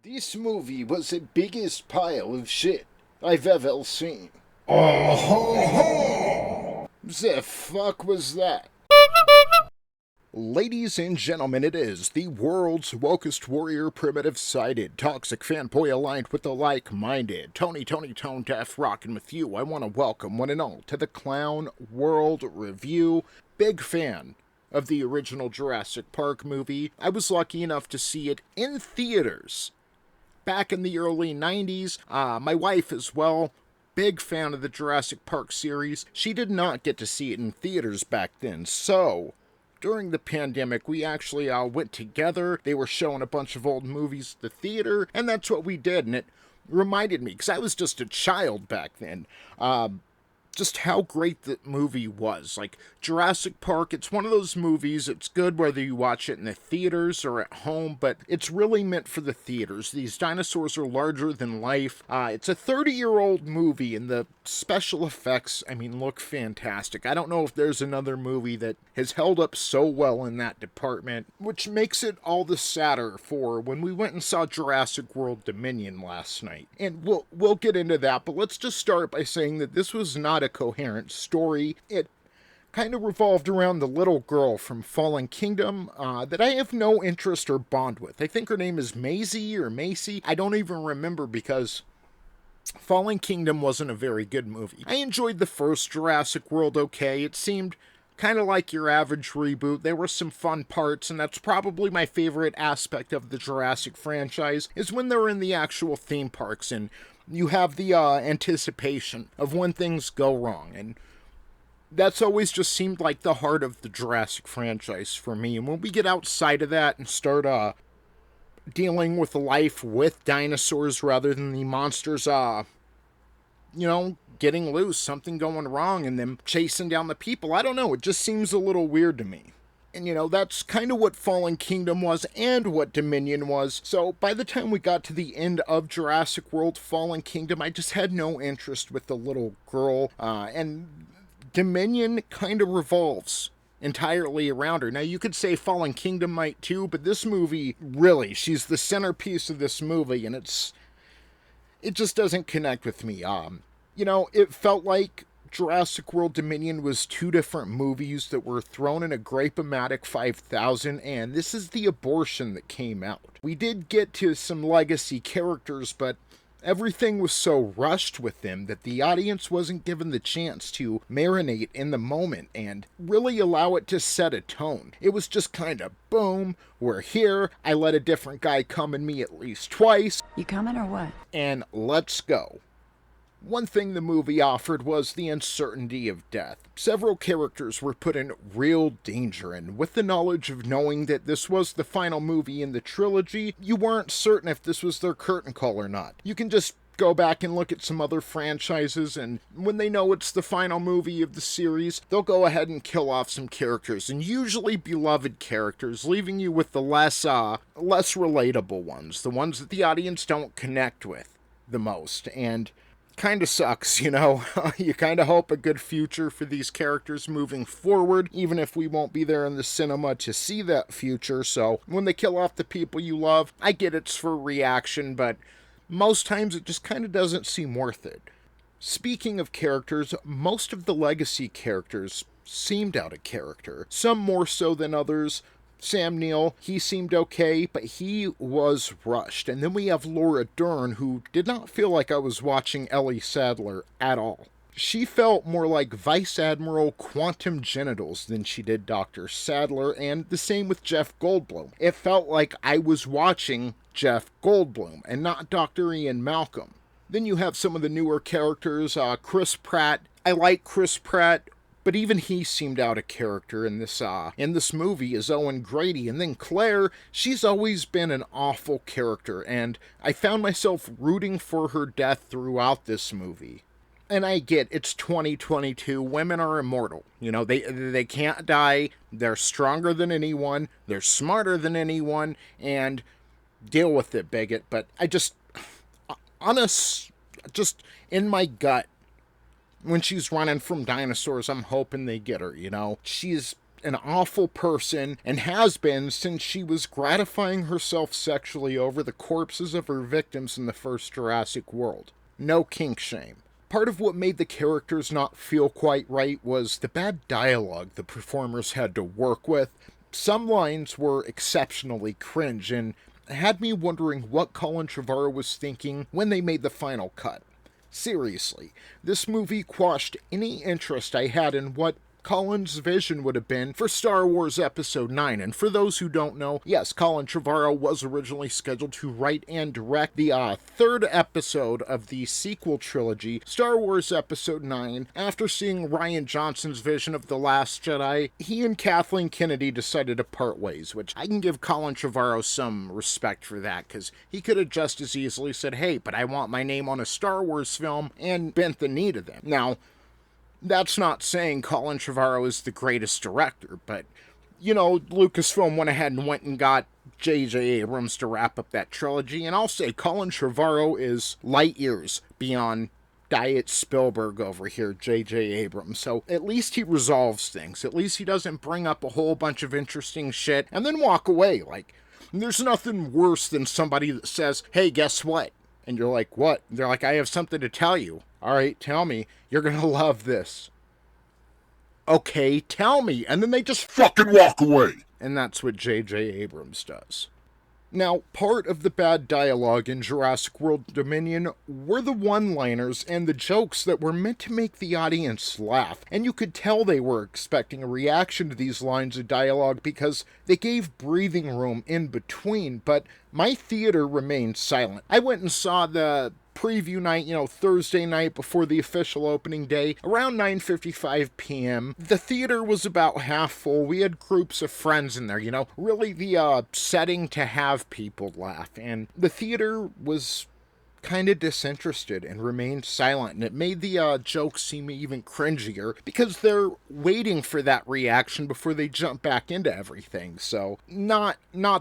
This movie was the biggest pile of shit I've ever seen. Oh ho ho! The fuck was that? Ladies and gentlemen, it is the world's wokest warrior, primitive-sided, toxic fanboy aligned with the like-minded, Tony Tone Deaf rockin' with you. I want to welcome one and all to the Clown World Review. Big fan of the original Jurassic Park movie. I was lucky enough to see it in theaters back in the early 90s. My wife as well. Big fan of the Jurassic Park series. She did not get to see it in theaters back then, so during the pandemic, we actually went together. They were showing a bunch of old movies at the theater, and that's what we did. And it reminded me, because I was just a child back then, just how great the movie was. Like, Jurassic Park, it's one of those movies, it's good whether you watch it in the theaters or at home, but it's really meant for the theaters. These dinosaurs are larger than life. It's a 30-year-old movie, and the special effects, look fantastic. I don't know if there's another movie that has held up so well in that department, which makes it all the sadder for when we went and saw Jurassic World Dominion last night. And we'll get into that, but let's just start by saying that this was not a coherent story. It kind of revolved around the little girl from Fallen Kingdom that I have no interest or bond with. I think her name is Maisie or Macy. I don't even remember because Fallen Kingdom wasn't a very good movie. I enjoyed the first Jurassic World okay. It seemed kind of like your average reboot. There were some fun parts, and that's probably my favorite aspect of the Jurassic franchise, is when they're in the actual theme parks and you have the anticipation of when things go wrong. And that's always just seemed like the heart of the Jurassic franchise for me. And when we get outside of that and start dealing with life with dinosaurs rather than the monsters, getting loose, something going wrong, and them chasing down the people, I don't know, it just seems a little weird to me. And, that's kind of what Fallen Kingdom was and what Dominion was. So by the time we got to the end of Jurassic World Fallen Kingdom, I just had no interest with the little girl. And Dominion kind of revolves entirely around her. Now, you could say Fallen Kingdom might too, but this movie, really, she's the centerpiece of this movie, and it just doesn't connect with me. It felt like Jurassic World Dominion was two different movies that were thrown in a Grape-O-Matic 5000, and this is the abortion that came out. We did get to some legacy characters, but everything was so rushed with them that the audience wasn't given the chance to marinate in the moment and really allow it to set a tone. It was just kind of, boom, we're here, I let a different guy come in me at least twice. You coming or what? And let's go. One thing the movie offered was the uncertainty of death. Several characters were put in real danger, and with the knowledge of knowing that this was the final movie in the trilogy, you weren't certain if this was their curtain call or not. You can just go back and look at some other franchises, and when they know it's the final movie of the series, they'll go ahead and kill off some characters, and usually beloved characters, leaving you with the less relatable ones, the ones that the audience don't connect with the most, and kind of sucks, you kind of hope a good future for these characters moving forward, even if we won't be there in the cinema to see that future. So when they kill off the people you love, I get it's for reaction, but most times it just kind of doesn't seem worth it. Speaking of characters, most of the legacy characters seemed out of character, some more so than others. Sam Neill, he seemed okay, but he was rushed. And then we have Laura Dern, who did not feel like I was watching Ellie Sattler at all. She felt more like Vice Admiral Quantum Genitals than she did Dr. Sadler, and the same with Jeff Goldblum. It felt like I was watching Jeff Goldblum and not Dr. Ian Malcolm. Then you have some of the newer characters, Chris Pratt. I like Chris Pratt, but even he seemed out of character in this movie as Owen Grady. And then Claire, she's always been an awful character, and I found myself rooting for her death throughout this movie. And I get, it's 2022, women are immortal. They can't die, they're stronger than anyone, they're smarter than anyone, and deal with it, bigot. But I just in my gut, when she's running from dinosaurs, I'm hoping they get her, She's an awful person and has been since she was gratifying herself sexually over the corpses of her victims in the first Jurassic World. No kink shame. Part of what made the characters not feel quite right was the bad dialogue the performers had to work with. Some lines were exceptionally cringe and had me wondering what Colin Trevorrow was thinking when they made the final cut. Seriously, this movie quashed any interest I had in what Colin's vision would have been for Star Wars Episode 9. And for those who don't know, yes, Colin Trevorrow was originally scheduled to write and direct the third episode of the sequel trilogy, Star Wars Episode 9. After seeing Rian Johnson's vision of The Last Jedi, he and Kathleen Kennedy decided to part ways, which I can give Colin Trevorrow some respect for that, because he could have just as easily said, hey, but I want my name on a Star Wars film, and bent the knee to them. Now, that's not saying Colin Trevorrow is the greatest director, but, Lucasfilm went ahead and went and got J.J. Abrams to wrap up that trilogy, and I'll say Colin Trevorrow is light years beyond Diet Spielberg over here, J.J. Abrams. So at least he resolves things. At least he doesn't bring up a whole bunch of interesting shit and then walk away. Like, there's nothing worse than somebody that says, hey, guess what? And you're like, what? They're like, I have something to tell you. All right, tell me. You're going to love this. Okay, tell me. And then they just Fucking walk away. And that's what J.J. Abrams does. Now, part of the bad dialogue in Jurassic World Dominion were the one-liners and the jokes that were meant to make the audience laugh, and you could tell they were expecting a reaction to these lines of dialogue because they gave breathing room in between, but my theater remained silent. I went and saw the preview night, Thursday night before the official opening day, around 9:55 p.m. The theater was about half full. We had groups of friends in there, really the setting to have people laugh. And the theater was kind of disinterested and remained silent, and it made the jokes seem even cringier because they're waiting for that reaction before they jump back into everything. So not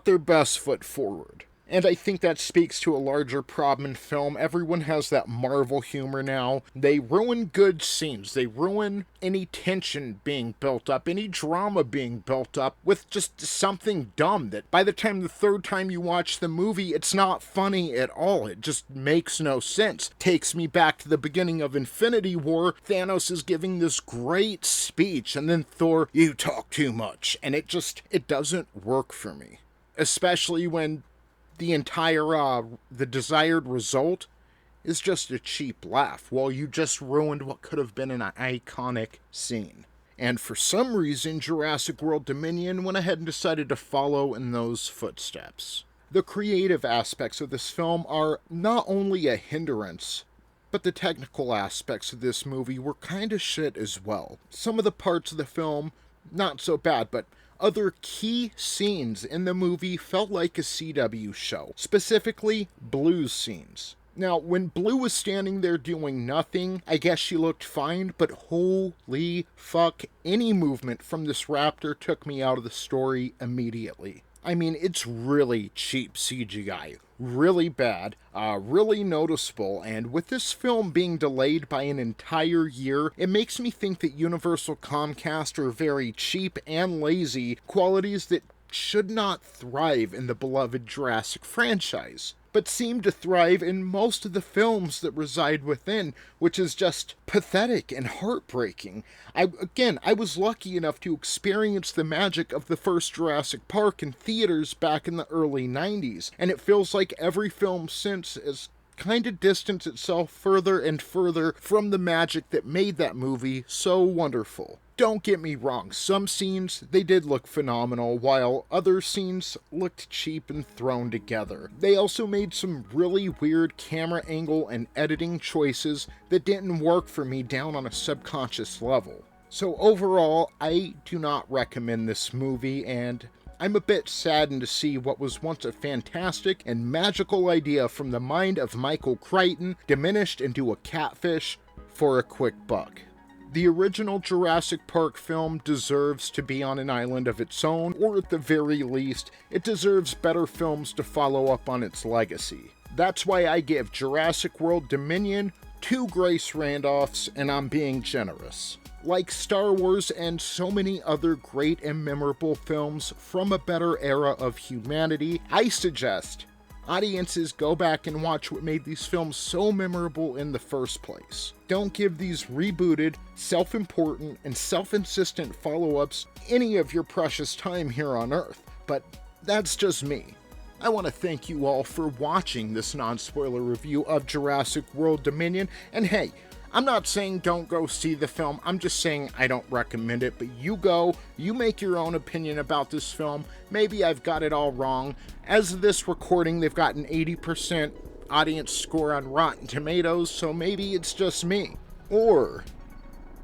their best foot forward. And I think that speaks to a larger problem in film. Everyone has that Marvel humor now. They ruin good scenes. They ruin any tension being built up, any drama being built up with just something dumb that by the time the third time you watch the movie, it's not funny at all. It just makes no sense. Takes me back to the beginning of Infinity War. Thanos is giving this great speech, and then Thor, you talk too much. And it doesn't work for me. Especially when the entire, the desired result is just a cheap laugh. Well, you just ruined what could have been an iconic scene. And for some reason, Jurassic World Dominion went ahead and decided to follow in those footsteps. The creative aspects of this film are not only a hindrance, but the technical aspects of this movie were kinda shit as well. Some of the parts of the film, not so bad, but other key scenes in the movie felt like a CW show, specifically Blue's scenes. Now, when Blue was standing there doing nothing, I guess she looked fine, but holy fuck, any movement from this raptor took me out of the story immediately. I mean, it's really cheap CGI, really bad, really noticeable, and with this film being delayed by an entire year, it makes me think that Universal Comcast are very cheap and lazy, qualities that should not thrive in the beloved Jurassic franchise, but seem to thrive in most of the films that reside within, which is just pathetic and heartbreaking. I was lucky enough to experience the magic of the first Jurassic Park in theaters back in the early 90s, and it feels like every film since has kind of distanced itself further and further from the magic that made that movie so wonderful. Don't get me wrong, some scenes, they did look phenomenal, while other scenes looked cheap and thrown together. They also made some really weird camera angle and editing choices that didn't work for me down on a subconscious level. So overall, I do not recommend this movie, and I'm a bit saddened to see what was once a fantastic and magical idea from the mind of Michael Crichton diminished into a catfish for a quick buck. The original Jurassic Park film deserves to be on an island of its own, or at the very least, it deserves better films to follow up on its legacy. That's why I give Jurassic World Dominion 2 Grace Randolphs, and I'm being generous. like Star Wars and so many other great and memorable films from a better era of humanity, I suggest audiences go back and watch what made these films so memorable in the first place. Don't give these rebooted, self-important, and self-insistent follow-ups any of your precious time here on Earth, but that's just me. I want to thank you all for watching this non-spoiler review of Jurassic World Dominion, and hey, I'm not saying don't go see the film, I'm just saying I don't recommend it, but you go, you make your own opinion about this film. Maybe I've got it all wrong. As of this recording, they've got an 80% audience score on Rotten Tomatoes, so maybe it's just me. Or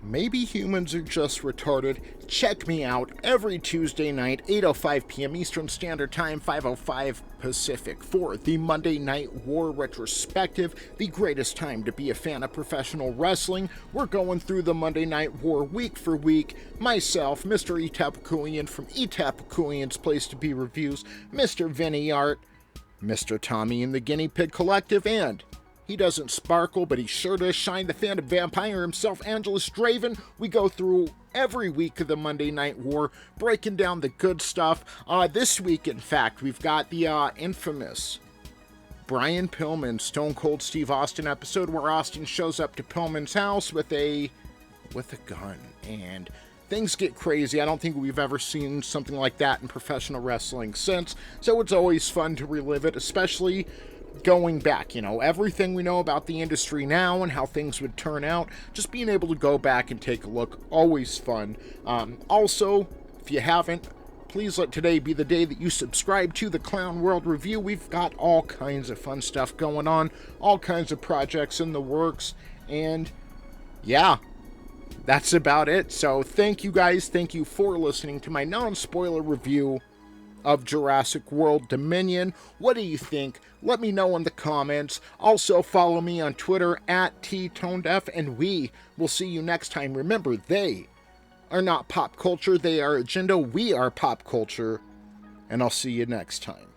maybe humans are just retarded. Check me out every Tuesday night, 8:05 p.m. Eastern Standard Time, 5:05 Pacific, for the Monday Night War Retrospective, the greatest time to be a fan of professional wrestling. We're going through the Monday Night War week for week. Myself, Mr. Etapukuian from Etapukuian's Place to Be Reviews, Mr. Vinny Art, Mr. Tommy and the Guinea Pig Collective, and he doesn't sparkle, but he sure does shine, the Phantom Vampire himself, Angelus Draven. We go through every week of the Monday Night War, breaking down the good stuff. This week, in fact, we've got the infamous Brian Pillman, Stone Cold Steve Austin episode, where Austin shows up to Pillman's house with a gun, and things get crazy. I don't think we've ever seen something like that in professional wrestling since, so it's always fun to relive it, especially going back, everything we know about the industry now and how things would turn out, just being able to go back and take a look, always fun. Also, if you haven't, please let today be the day that you subscribe to the Clown World Review. We've got all kinds of fun stuff going on, all kinds of projects in the works, and yeah, that's about it. So thank you guys, thank you for listening to my non-spoiler review of Jurassic World Dominion. What do you think? Let me know in the comments. Also, follow me on Twitter at TToneDeaf, and we will see you next time. Remember, they are not pop culture, they are agenda, we are pop culture, and I'll see you next time.